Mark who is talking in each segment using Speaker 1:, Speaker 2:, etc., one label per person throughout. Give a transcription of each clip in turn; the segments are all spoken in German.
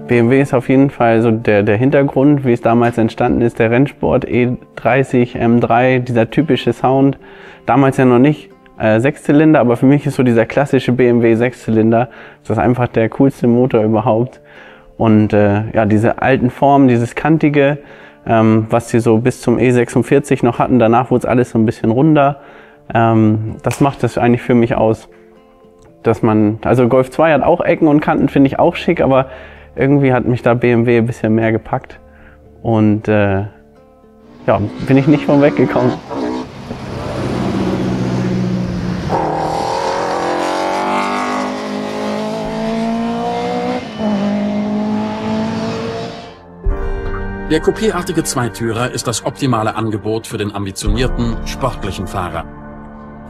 Speaker 1: BMW ist auf jeden Fall so der Hintergrund, wie es damals entstanden ist, der Rennsport E30 M3, dieser typische Sound. Damals ja noch nicht Sechszylinder, aber für mich ist so dieser klassische BMW Sechszylinder, das ist einfach der coolste Motor überhaupt. Und ja, diese alten Formen, dieses kantige, was sie so bis zum E46 noch hatten, danach wurde es alles so ein bisschen runder. Das macht das eigentlich für mich aus, dass man, also Golf 2 hat auch Ecken und Kanten, finde ich auch schick, aber irgendwie hat mich da BMW ein bisschen mehr gepackt und ja, bin ich nicht von weggekommen.
Speaker 2: Der coupéartige Zweitürer ist das optimale Angebot für den ambitionierten, sportlichen Fahrer.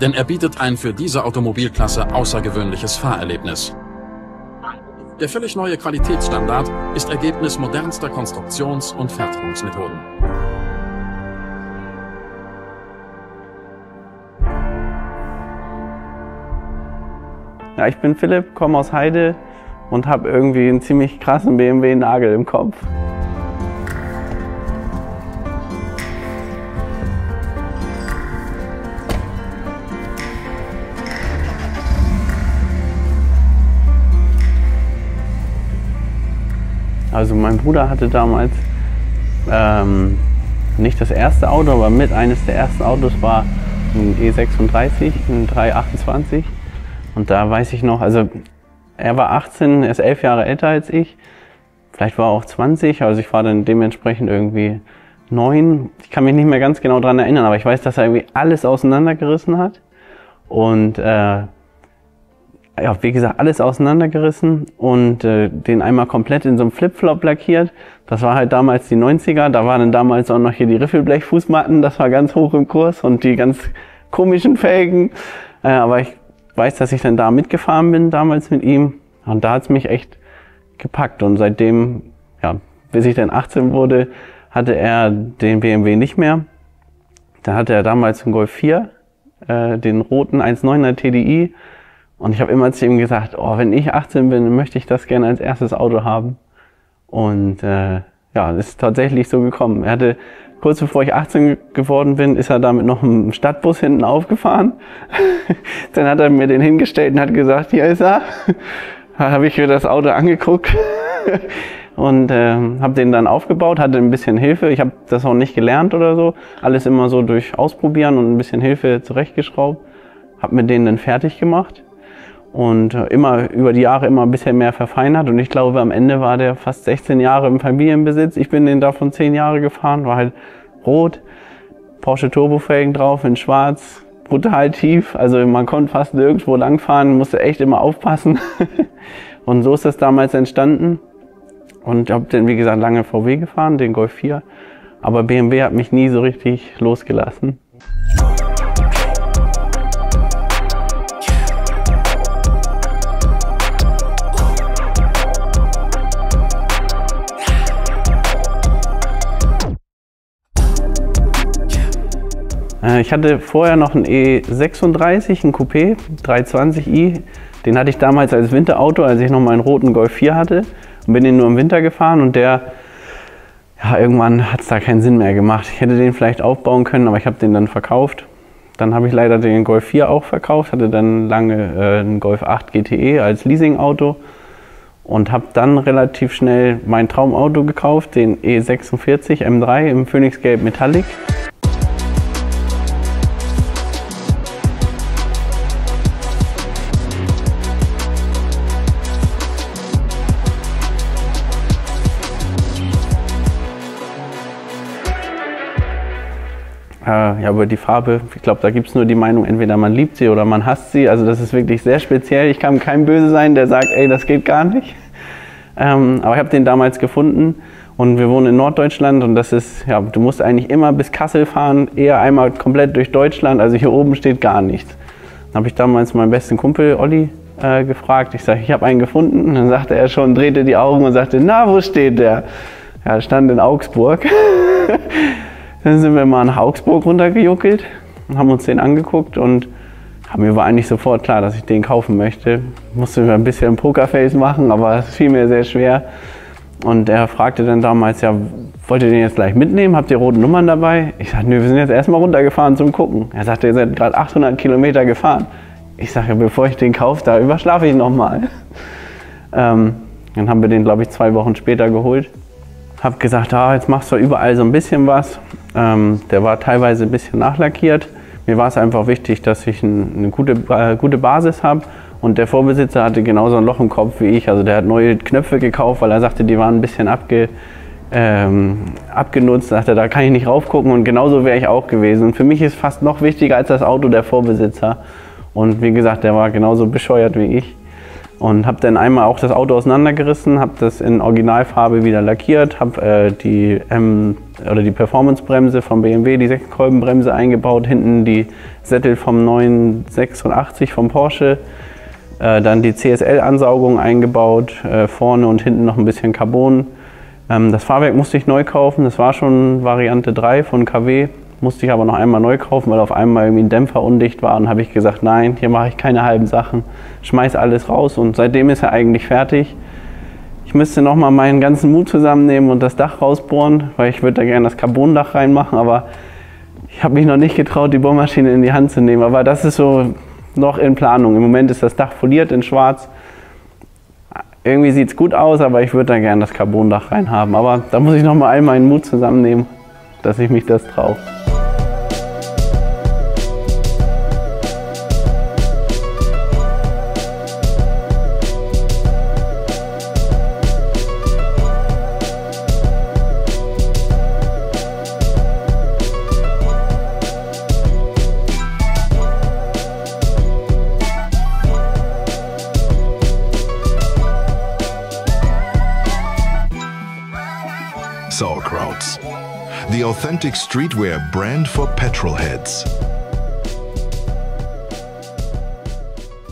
Speaker 2: Denn er bietet ein für diese Automobilklasse außergewöhnliches Fahrerlebnis. Der völlig neue Qualitätsstandard ist Ergebnis modernster Konstruktions- und Fertigungsmethoden.
Speaker 1: Ja, ich bin Philipp, komme aus Heide und habe irgendwie einen ziemlich krassen BMW-Nagel im Kopf. Also mein Bruder hatte damals nicht das erste Auto, aber mit eines der ersten Autos war ein E36, ein 328. Und da weiß ich noch, also er war 18, er ist 11 Jahre älter als ich. Vielleicht war er auch 20, also ich war dann dementsprechend irgendwie 9. Ich kann mich nicht mehr ganz genau daran erinnern, aber ich weiß, dass er irgendwie alles auseinandergerissen hat. Und ja, wie gesagt, alles auseinandergerissen und den einmal komplett in so einem Flipflop lackiert. Das war halt damals die 90er, da waren dann damals auch noch hier die Riffelblech-Fußmatten, das war ganz hoch im Kurs und die ganz komischen Felgen. Aber ich weiß, dass ich dann da mitgefahren bin, damals mit ihm. Und da hat es mich echt gepackt. Und seitdem, ja, bis ich dann 18 wurde, hatte er den BMW nicht mehr. Da hatte er damals einen Golf 4, den roten 1.9er TDI. Und ich habe immer zu ihm gesagt, oh, wenn ich 18 bin, dann möchte ich das gerne als erstes Auto haben. Und ja, das ist tatsächlich so gekommen. Er hatte, kurz bevor ich 18 geworden bin, ist er da mit noch einem Stadtbus hinten aufgefahren. Dann hat er mir den hingestellt und hat gesagt, hier ist er. Da habe ich mir das Auto angeguckt und habe den dann aufgebaut, hatte ein bisschen Hilfe. Ich habe das auch nicht gelernt oder so. Alles immer so durch Ausprobieren und ein bisschen Hilfe zurechtgeschraubt. Habe mir den dann fertig gemacht. Und immer über die Jahre immer ein bisschen mehr verfeinert und ich glaube am Ende war der fast 16 Jahre im Familienbesitz. Ich bin den davon 10 Jahre gefahren, war halt rot, Porsche Turbofelgen drauf in schwarz, brutal tief, also man konnte fast nirgendwo langfahren, musste echt immer aufpassen. Und so ist das damals entstanden und ich habe den wie gesagt lange VW gefahren, den Golf 4, aber BMW hat mich nie so richtig losgelassen. Ich hatte vorher noch einen E36, einen Coupé, 320i. Den hatte ich damals als Winterauto, als ich noch meinen roten Golf 4 hatte. Und bin den nur im Winter gefahren und der, ja, irgendwann hat es da keinen Sinn mehr gemacht. Ich hätte den vielleicht aufbauen können, aber ich habe den dann verkauft. Dann habe ich leider den Golf 4 auch verkauft, hatte dann lange einen Golf 8 GTE als Leasingauto. Und habe dann relativ schnell mein Traumauto gekauft, den E46 M3 im Phoenixgelb Metallic. Ja, über die Farbe, ich glaube, da gibt es nur die Meinung, entweder man liebt sie oder man hasst sie. Also das ist wirklich sehr speziell. Ich kann kein Böse sein, der sagt, ey, das geht gar nicht. Aber ich habe den damals gefunden und wir wohnen in Norddeutschland und das ist, ja, du musst eigentlich immer bis Kassel fahren, eher einmal komplett durch Deutschland. Also hier oben steht gar nichts. Dann habe ich damals meinen besten Kumpel Olli gefragt. Ich sage, ich habe einen gefunden. Und dann sagte er schon, drehte die Augen und sagte, na, wo steht der? Ja, stand in Augsburg. Dann sind wir mal nach Augsburg runtergejuckelt und haben uns den angeguckt und Mir war eigentlich sofort klar, dass ich den kaufen möchte. Musste mir ein bisschen Pokerface machen, aber es fiel mir sehr schwer. Und er fragte dann damals, ja, wollt ihr den jetzt gleich mitnehmen? Habt ihr rote Nummern dabei? Ich sagte, nö, wir sind jetzt erstmal runtergefahren zum Gucken. Er sagte, ihr seid gerade 800 Kilometer gefahren. Ich sage, bevor ich den kaufe, da überschlafe ich nochmal. Dann haben wir den, glaube ich, 2 Wochen später geholt. Hab gesagt, jetzt machst du überall so ein bisschen was. Der war teilweise ein bisschen nachlackiert. Mir war es einfach wichtig, dass ich eine gute Basis habe. Und der Vorbesitzer hatte genauso ein Loch im Kopf wie ich. Also der hat neue Knöpfe gekauft, weil er sagte, die waren ein bisschen abgenutzt. Sagte, da kann ich nicht raufgucken. Und genauso wäre ich auch gewesen. Und für mich ist fast noch wichtiger als das Auto der Vorbesitzer. Und wie gesagt, der war genauso bescheuert wie ich. Und habe dann einmal auch das Auto auseinandergerissen, habe das in Originalfarbe wieder lackiert, habe die Performance-Bremse vom BMW, die 6-Kolbenbremse eingebaut, hinten die Sättel vom 986 vom Porsche. Dann die CSL-Ansaugung eingebaut, vorne und hinten noch ein bisschen Carbon. Das Fahrwerk musste ich neu kaufen, das war schon Variante 3 von KW. Musste ich aber noch einmal neu kaufen, weil auf einmal irgendwie ein Dämpfer undicht war. Und habe ich gesagt, nein, hier mache ich keine halben Sachen. Schmeiß alles raus und seitdem ist er eigentlich fertig. Ich müsste noch mal meinen ganzen Mut zusammennehmen und das Dach rausbohren, weil ich würde da gerne das Carbondach reinmachen, aber ich habe mich noch nicht getraut, die Bohrmaschine in die Hand zu nehmen. Aber das ist so noch in Planung. Im Moment ist das Dach foliert in schwarz. Irgendwie sieht es gut aus, aber ich würde da gerne das Carbondach rein haben. Aber da muss ich noch mal all meinen Mut zusammennehmen, dass ich mich das traue.
Speaker 3: Sauerkrauts, the authentic streetwear brand for petrolheads.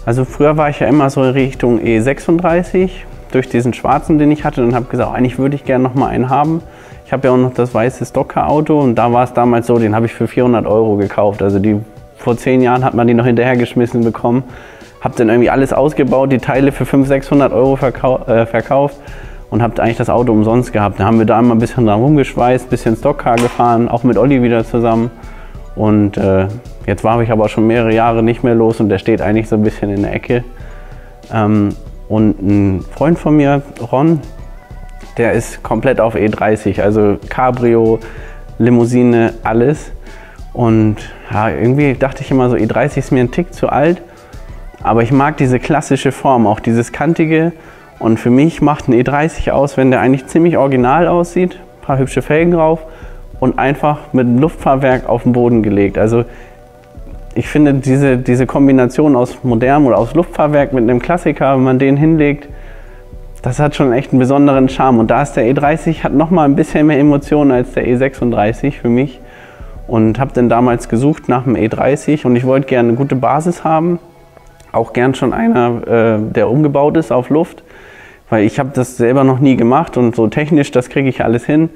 Speaker 1: Also früher war ich ja immer so in Richtung E36 durch diesen schwarzen, den ich hatte, und habe gesagt, eigentlich würde ich gerne noch mal einen haben. Ich habe ja auch noch das weiße Stocker-Auto und da war es damals so, den habe ich für 400 € gekauft. Also vor 10 Jahren hat man die noch hinterhergeschmissen bekommen. Habe dann irgendwie alles ausgebaut, die Teile für 500, 600 € verkauft. Und habt eigentlich das Auto umsonst gehabt. Da haben wir da mal ein bisschen dran rumgeschweißt, ein bisschen Stockcar gefahren, auch mit Olli wieder zusammen. Und jetzt war ich aber schon mehrere Jahre nicht mehr los und der steht eigentlich so ein bisschen in der Ecke. Und ein Freund von mir, Ron, der ist komplett auf E30, also Cabrio, Limousine, alles. Und ja, irgendwie dachte ich immer so, E30 ist mir ein Tick zu alt. Aber ich mag diese klassische Form, auch dieses kantige. Und für mich macht ein E30 aus, wenn der eigentlich ziemlich original aussieht, ein paar hübsche Felgen drauf und einfach mit einem Luftfahrwerk auf den Boden gelegt. Also ich finde diese Kombination aus modern oder aus Luftfahrwerk mit einem Klassiker, wenn man den hinlegt, das hat schon echt einen besonderen Charme. Und da ist der E30, hat noch mal ein bisschen mehr Emotionen als der E36 für mich. Und habe dann damals gesucht nach dem E30 und ich wollte gerne eine gute Basis haben. Auch gern schon einer, der umgebaut ist auf Luft. Weil ich habe das selber noch nie gemacht und so technisch, das kriege ich alles hin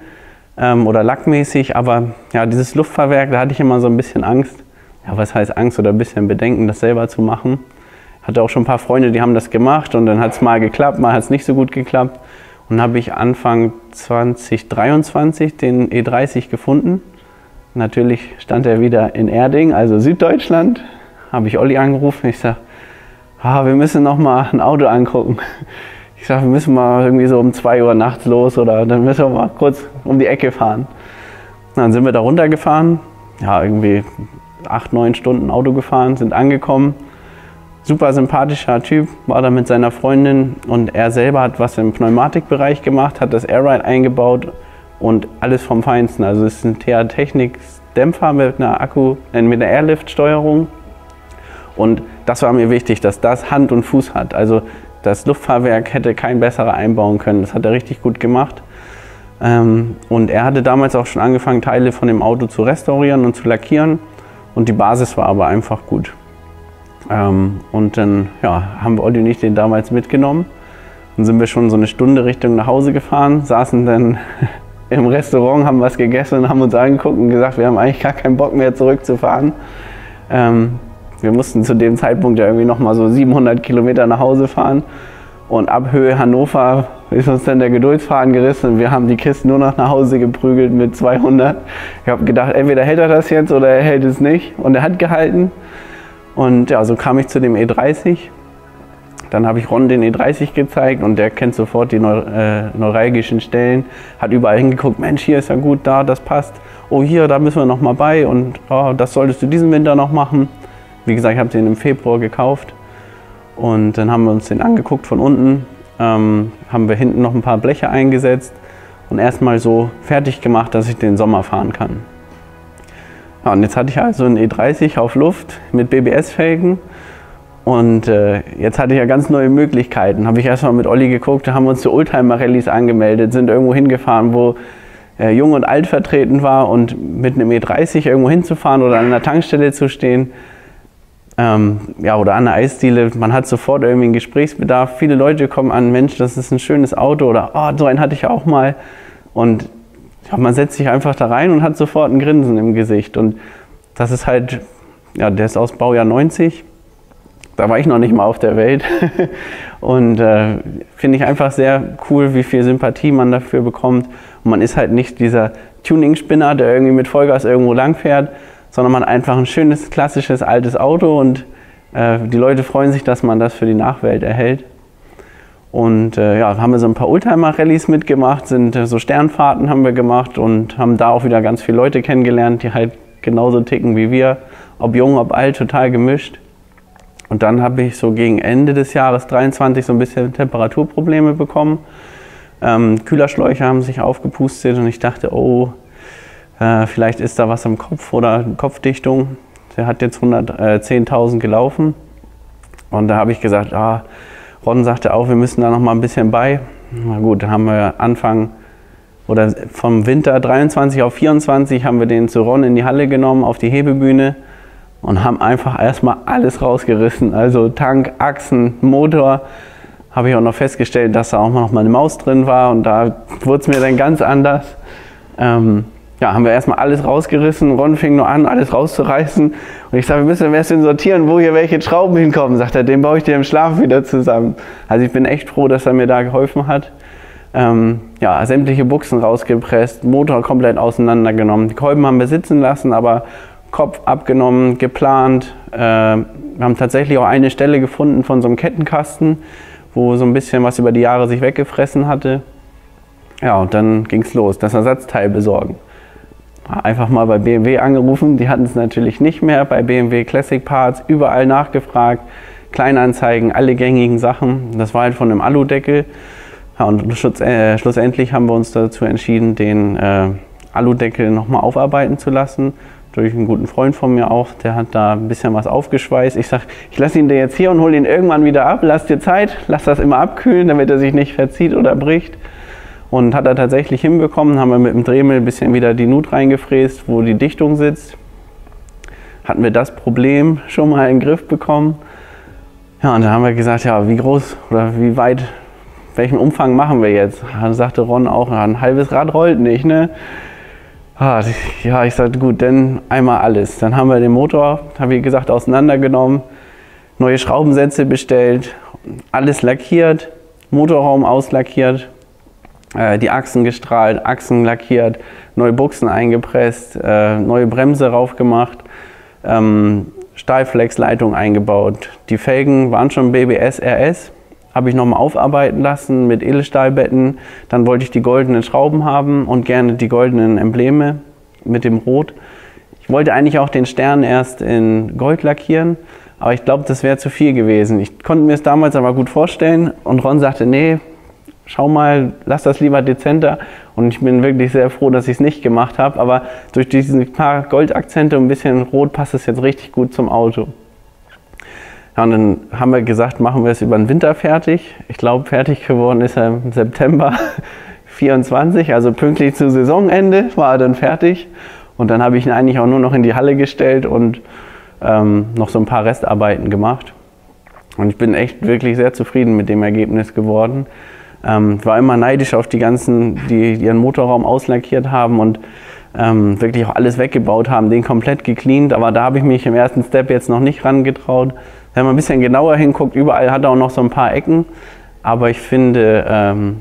Speaker 1: oder lackmäßig, aber ja, dieses Luftfahrwerk, da hatte ich immer so ein bisschen Angst. Ja, was heißt Angst oder ein bisschen Bedenken, das selber zu machen. Hatte auch schon ein paar Freunde, die haben das gemacht und dann hat es mal geklappt, mal hat es nicht so gut geklappt. Und habe ich Anfang 2023 den E30 gefunden. Natürlich stand er wieder in Erding, also Süddeutschland. Habe ich Olli angerufen, ich sage, wir müssen noch mal ein Auto angucken. Ich sage, wir müssen mal irgendwie so um 2 Uhr nachts los oder dann müssen wir mal kurz um die Ecke fahren. Dann sind wir da runtergefahren, ja, irgendwie 8, 9 Stunden Auto gefahren, sind angekommen. Super sympathischer Typ, war da mit seiner Freundin und er selber hat was im Pneumatikbereich gemacht, hat das Airride eingebaut und alles vom Feinsten. Also es ist ein TH Technik Dämpfer mit einer Airlift-Steuerung und das war mir wichtig, dass das Hand und Fuß hat. Also das Luftfahrwerk hätte kein besserer einbauen können. Das hat er richtig gut gemacht. Und er hatte damals auch schon angefangen, Teile von dem Auto zu restaurieren und zu lackieren. Und die Basis war aber einfach gut. Und dann haben wir Olli und ich den damals mitgenommen. Dann sind wir schon so eine Stunde Richtung nach Hause gefahren, saßen dann im Restaurant, haben was gegessen und haben uns angeguckt und gesagt, wir haben eigentlich gar keinen Bock mehr zurückzufahren. wir mussten zu dem Zeitpunkt ja irgendwie nochmal so 700 Kilometer nach Hause fahren. Und ab Höhe Hannover ist uns dann der Geduldsfaden gerissen und wir haben die Kiste nur noch nach Hause geprügelt mit 200. Ich habe gedacht, entweder hält er das jetzt oder er hält es nicht. Und er hat gehalten. Und ja, so kam ich zu dem E30. Dann habe ich Ron den E30 gezeigt und der kennt sofort die neuralgischen Stellen. Hat überall hingeguckt, Mensch, hier ist ja gut, da, das passt. Oh, hier, da müssen wir noch mal bei und oh, das solltest du diesen Winter noch machen. Wie gesagt, ich habe den im Februar gekauft. Und dann haben wir uns den angeguckt von unten, haben wir hinten noch ein paar Bleche eingesetzt und erstmal so fertig gemacht, dass ich den Sommer fahren kann. Ja, und jetzt hatte ich also einen E30 auf Luft mit BBS-Felgen und jetzt hatte ich ja ganz neue Möglichkeiten. Habe ich erstmal mit Olli geguckt, da haben wir uns zu Oldtimer-Rallyes angemeldet, sind irgendwo hingefahren, wo Jung und Alt vertreten war und mit einem E30 irgendwo hinzufahren oder an einer Tankstelle zu stehen. Ja, oder an der Eisdiele, man hat sofort irgendwie einen Gesprächsbedarf. Viele Leute kommen an, Mensch, das ist ein schönes Auto oder oh, so einen hatte ich auch mal. Und ja, man setzt sich einfach da rein und hat sofort ein Grinsen im Gesicht. Und das ist halt, ja, der ist aus Baujahr 90. Da war ich noch nicht mal auf der Welt. Und finde ich einfach sehr cool, wie viel Sympathie man dafür bekommt. Und man ist halt nicht dieser Tuning-Spinner, der irgendwie mit Vollgas irgendwo lang fährt, sondern man hat einfach ein schönes, klassisches, altes Auto und die Leute freuen sich, dass man das für die Nachwelt erhält. Und ja, haben wir so ein paar Oldtimer-Rallyes mitgemacht, so Sternfahrten haben wir gemacht und haben da auch wieder ganz viele Leute kennengelernt, die halt genauso ticken wie wir, ob jung, ob alt, total gemischt. Und dann habe ich so gegen Ende des Jahres 23 so ein bisschen Temperaturprobleme bekommen. Kühlerschläuche haben sich aufgepustet und ich dachte, oh, vielleicht ist da was im Kopf oder Kopfdichtung. Der hat jetzt 110.000 gelaufen. Und da habe ich gesagt, Ron sagte auch, wir müssen da noch mal ein bisschen bei. Na gut, dann haben wir vom Winter 23 auf 24 haben wir den zu Ron in die Halle genommen, auf die Hebebühne und haben einfach erstmal alles rausgerissen. Also Tank, Achsen, Motor. Habe ich auch noch festgestellt, dass da auch noch mal eine Maus drin war und da wurde es mir dann ganz anders. Ja, haben wir erstmal alles rausgerissen. Ron fing nur an, alles rauszureißen. Und ich sage, wir müssen erst sortieren, wo hier welche Schrauben hinkommen. Sagt er, den baue ich dir im Schlaf wieder zusammen. Also ich bin echt froh, dass er mir da geholfen hat. Ja, sämtliche Buchsen rausgepresst, Motor komplett auseinandergenommen. Die Kolben haben wir sitzen lassen, aber Kopf abgenommen, geplant. Wir haben tatsächlich auch eine Stelle gefunden von so einem Kettenkasten, wo so ein bisschen was über die Jahre sich weggefressen hatte. Ja, und dann ging es los, das Ersatzteil besorgen. Einfach mal bei BMW angerufen, die hatten es natürlich nicht mehr, bei BMW Classic Parts, überall nachgefragt, Kleinanzeigen, alle gängigen Sachen. Das war halt von einem Aludeckel. Ja, und schlussendlich haben wir uns dazu entschieden, den Aludeckel nochmal aufarbeiten zu lassen. Durch einen guten Freund von mir auch, der hat da ein bisschen was aufgeschweißt. Ich sag, ich lasse ihn dir jetzt hier und hole ihn irgendwann wieder ab, lass dir Zeit, lass das immer abkühlen, damit er sich nicht verzieht oder bricht. Und hat er tatsächlich hinbekommen, haben wir mit dem Dremel ein bisschen wieder die Nut reingefräst, wo die Dichtung sitzt. Hatten wir das Problem schon mal in den Griff bekommen. Ja, und dann haben wir gesagt, ja, wie groß oder wie weit, welchen Umfang machen wir jetzt? Dann sagte Ron auch, ja, ein halbes Rad rollt nicht, ne? Ja, ich sagte, gut, dann einmal alles. Dann haben wir den Motor, wie gesagt, auseinandergenommen, neue Schraubensätze bestellt, alles lackiert, Motorraum auslackiert, die Achsen gestrahlt, Achsen lackiert, neue Buchsen eingepresst, neue Bremse raufgemacht, Stahlflexleitung eingebaut. Die Felgen waren schon BBS RS, habe ich nochmal aufarbeiten lassen mit Edelstahlbetten. Dann wollte ich die goldenen Schrauben haben und gerne die goldenen Embleme mit dem Rot. Ich wollte eigentlich auch den Stern erst in Gold lackieren, aber ich glaube, das wäre zu viel gewesen. Ich konnte mir es damals aber gut vorstellen und Ron sagte, nee, schau mal, lass das lieber dezenter. Und ich bin wirklich sehr froh, dass ich es nicht gemacht habe. Aber durch diese paar Goldakzente und ein bisschen Rot passt es jetzt richtig gut zum Auto. Ja, und dann haben wir gesagt, machen wir es über den Winter fertig. Ich glaube, fertig geworden ist er im September 24, also pünktlich zu Saisonende war er dann fertig. Und dann habe ich ihn eigentlich auch nur noch in die Halle gestellt und noch so ein paar Restarbeiten gemacht. Und ich bin echt wirklich sehr zufrieden mit dem Ergebnis geworden. Ich war immer neidisch auf die ganzen, die ihren Motorraum auslackiert haben und wirklich auch alles weggebaut haben, den komplett gecleant, aber da habe ich mich im ersten Step jetzt noch nicht rangetraut. Wenn man ein bisschen genauer hinguckt, überall hat er auch noch so ein paar Ecken, aber ich finde,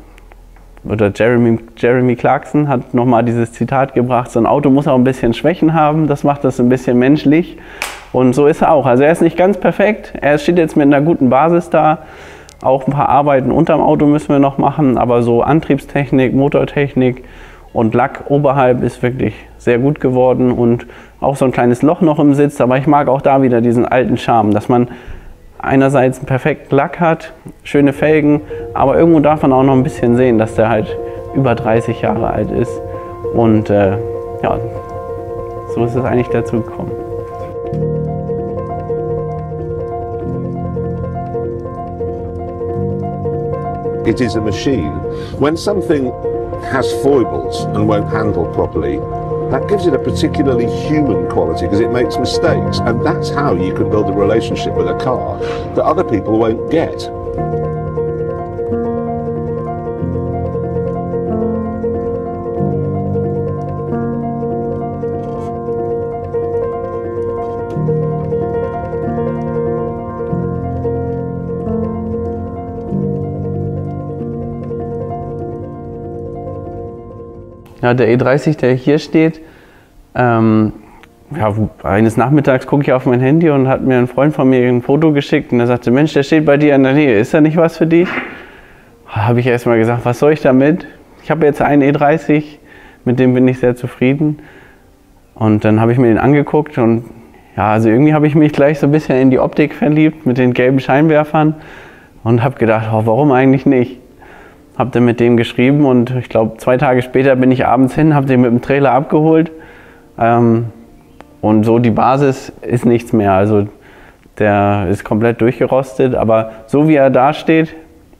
Speaker 1: oder Jeremy Clarkson hat nochmal dieses Zitat gebracht, so ein Auto muss auch ein bisschen Schwächen haben, das macht das ein bisschen menschlich und so ist er auch. Also er ist nicht ganz perfekt, er steht jetzt mit einer guten Basis da, auch ein paar Arbeiten unterm Auto müssen wir noch machen, aber so Antriebstechnik, Motortechnik und Lack oberhalb ist wirklich sehr gut geworden und auch so ein kleines Loch noch im Sitz, aber ich mag auch da wieder diesen alten Charme, dass man einerseits einen perfekten Lack hat, schöne Felgen, aber irgendwo darf man auch noch ein bisschen sehen, dass der halt über 30 Jahre alt ist und ja, so ist es eigentlich dazu gekommen.
Speaker 4: It is a machine. When something has foibles and won't handle properly, that gives it a particularly human quality because it makes mistakes. And that's how you can build a relationship with a car that other people won't get.
Speaker 1: Ja, der E30, der hier steht, ja, eines Nachmittags gucke ich auf mein Handy und hat mir ein Freund von mir ein Foto geschickt und er sagte, Mensch, der steht bei dir in der Nähe, ist da nicht was für dich? Da habe ich erst mal gesagt, was soll ich damit? Ich habe jetzt einen E30, mit dem bin ich sehr zufrieden. Und dann habe ich mir den angeguckt und ja, also irgendwie habe ich mich gleich so ein bisschen in die Optik verliebt mit den gelben Scheinwerfern und habe gedacht, oh, warum eigentlich nicht? Habe dann mit dem geschrieben und ich glaube 2 Tage später bin ich abends hin, habe den mit dem Trailer abgeholt und so die Basis ist nichts mehr, also der ist komplett durchgerostet, aber so wie er da steht,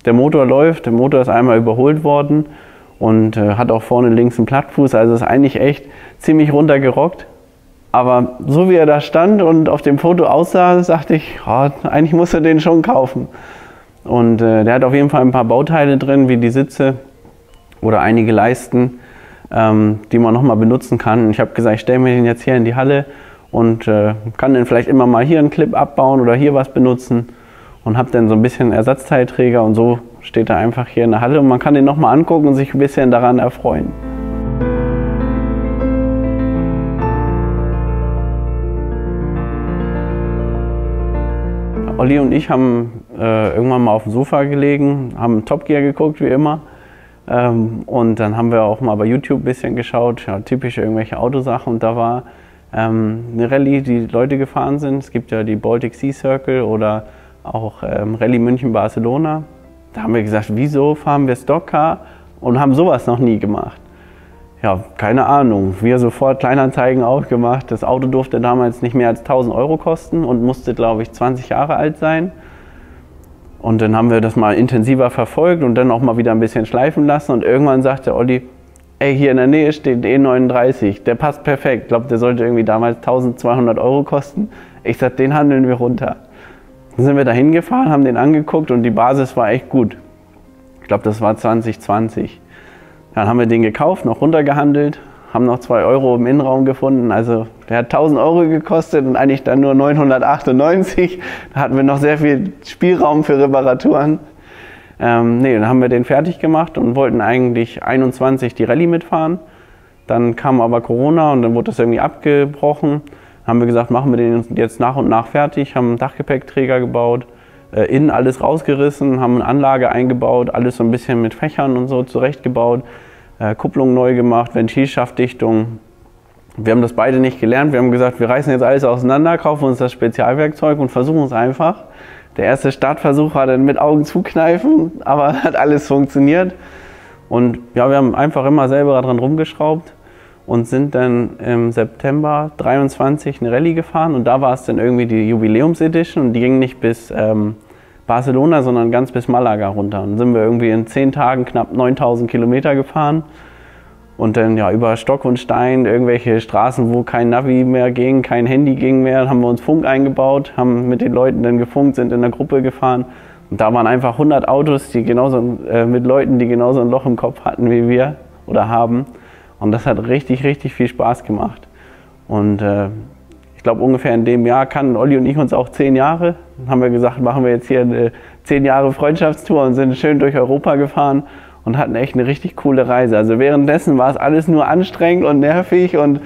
Speaker 1: der Motor läuft, der Motor ist einmal überholt worden und hat auch vorne links einen Plattfuß, also ist eigentlich echt ziemlich runtergerockt, aber so wie er da stand und auf dem Foto aussah, sagte ich, oh, eigentlich muss er den schon kaufen. Und der hat auf jeden Fall ein paar Bauteile drin, wie die Sitze oder einige Leisten, die man nochmal benutzen kann. Ich habe gesagt, ich stelle mir den jetzt hier in die Halle und kann den vielleicht immer mal hier einen Clip abbauen oder hier was benutzen und habe dann so ein bisschen Ersatzteilträger und so steht er einfach hier in der Halle und man kann den nochmal angucken und sich ein bisschen daran erfreuen. Olli und ich haben irgendwann mal auf dem Sofa gelegen, haben Top Gear geguckt, wie immer. Und dann haben wir auch mal bei YouTube ein bisschen geschaut, ja, typische irgendwelche Autosachen. Und da war eine Rallye, die Leute gefahren sind. Es gibt ja die Baltic Sea Circle oder auch Rallye München-Barcelona. Da haben wir gesagt, wieso fahren wir Stockcar und haben sowas noch nie gemacht? Ja, keine Ahnung. Wir sofort Kleinanzeigen aufgemacht. Das Auto durfte damals nicht mehr als 1000 € kosten und musste, glaube ich, 20 Jahre alt sein. Und dann haben wir das mal intensiver verfolgt und dann auch mal wieder ein bisschen schleifen lassen. Und irgendwann sagte Olli, ey, hier in der Nähe steht E39, der passt perfekt. Ich glaube, der sollte irgendwie damals 1200 € kosten. Ich sagte, den handeln wir runter. Dann sind wir da hingefahren, haben den angeguckt und die Basis war echt gut. Ich glaube, das war 2020. Dann haben wir den gekauft, noch runtergehandelt, haben noch 2 € im Innenraum gefunden. Also der hat 1000 € gekostet und eigentlich dann nur 998. Da hatten wir noch sehr viel Spielraum für Reparaturen. Nee, dann haben wir den fertig gemacht und wollten eigentlich 21 die Rallye mitfahren. Dann kam aber Corona und dann wurde das irgendwie abgebrochen. Dann haben wir gesagt, machen wir den jetzt nach und nach fertig, haben einen Dachgepäckträger gebaut, innen alles rausgerissen, haben eine Anlage eingebaut, alles so ein bisschen mit Fächern und so zurechtgebaut, Kupplung neu gemacht, Ventilschaftdichtung. Wir haben das beide nicht gelernt, wir haben gesagt, wir reißen jetzt alles auseinander, kaufen uns das Spezialwerkzeug und versuchen es einfach. Der erste Startversuch war dann mit Augen zukneifen, aber hat alles funktioniert. Und ja, wir haben einfach immer selber dran rumgeschraubt und sind dann im September 23 eine Rallye gefahren und da war es dann irgendwie die Jubiläumsedition und die ging nicht bis Barcelona, sondern ganz bis Malaga runter. Und dann sind wir irgendwie in 10 Tagen knapp 9000 Kilometer gefahren und dann ja über Stock und Stein, irgendwelche Straßen, wo kein Navi mehr ging, kein Handy ging mehr, haben wir uns Funk eingebaut, haben mit den Leuten dann gefunkt, sind in der Gruppe gefahren und da waren einfach 100 Autos, die genauso mit Leuten, die genauso ein Loch im Kopf hatten wie wir oder haben. Und das hat richtig, richtig viel Spaß gemacht. Und ich glaube, ungefähr in dem Jahr kannten Olli und ich uns auch 10 Jahre. Dann haben wir gesagt, machen wir jetzt hier eine 10 Jahre Freundschaftstour und sind schön durch Europa gefahren und hatten echt eine richtig coole Reise. Also währenddessen war es alles nur anstrengend und nervig und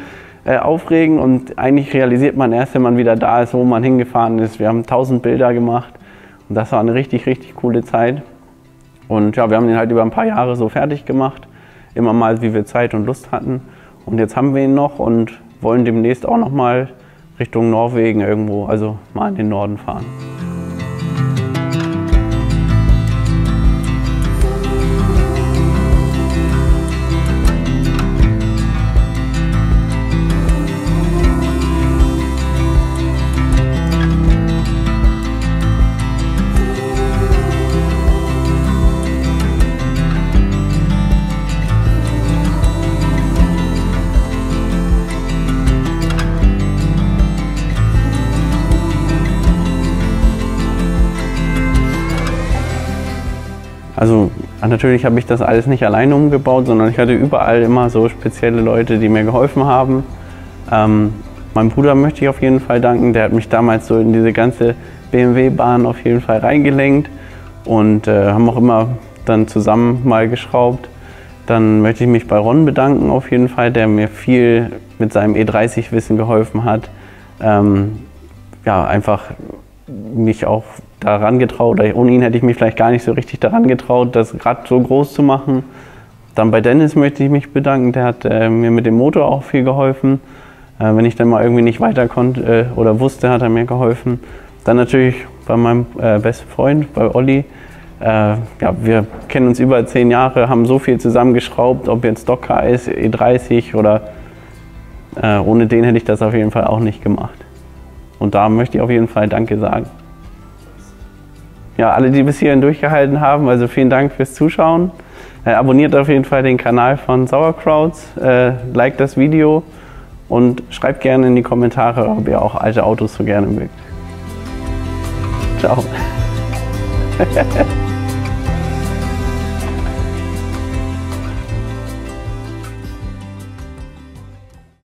Speaker 1: aufregend und eigentlich realisiert man erst, wenn man wieder da ist, wo man hingefahren ist. Wir haben 1000 Bilder gemacht und das war eine richtig, richtig coole Zeit. Und ja, wir haben den halt über ein paar Jahre so fertig gemacht, immer mal, wie wir Zeit und Lust hatten. Und jetzt haben wir ihn noch und wollen demnächst auch noch mal Richtung Norwegen irgendwo, also mal in den Norden fahren. Also natürlich habe ich das alles nicht alleine umgebaut, sondern ich hatte überall immer so spezielle Leute, die mir geholfen haben. Meinem Bruder möchte ich auf jeden Fall danken, der hat mich damals so in diese ganze BMW-Bahn auf jeden Fall reingelenkt und haben auch immer dann zusammen mal geschraubt. Dann möchte ich mich bei Ron bedanken auf jeden Fall, der mir viel mit seinem E30-Wissen geholfen hat. Ja, einfach mich auch daran getraut, oder ohne ihn hätte ich mich vielleicht gar nicht so richtig daran getraut, das Rad so groß zu machen. Dann bei Dennis möchte ich mich bedanken, der hat mir mit dem Motor auch viel geholfen. Wenn ich dann mal irgendwie nicht weiter konnte oder wusste, hat er mir geholfen. Dann natürlich bei meinem besten Freund, bei Olli. Ja, wir kennen uns über 10 Jahre, haben so viel zusammengeschraubt, ob jetzt Stockcar ist, E30 oder ohne den hätte ich das auf jeden Fall auch nicht gemacht. Und da möchte ich auf jeden Fall Danke sagen. Ja, alle, die bis hierhin durchgehalten haben, also vielen Dank fürs Zuschauen. Abonniert auf jeden Fall den Kanal von Sauerkrauts, liked das Video und schreibt gerne in die Kommentare, ob ihr auch alte Autos so gerne mögt. Ciao.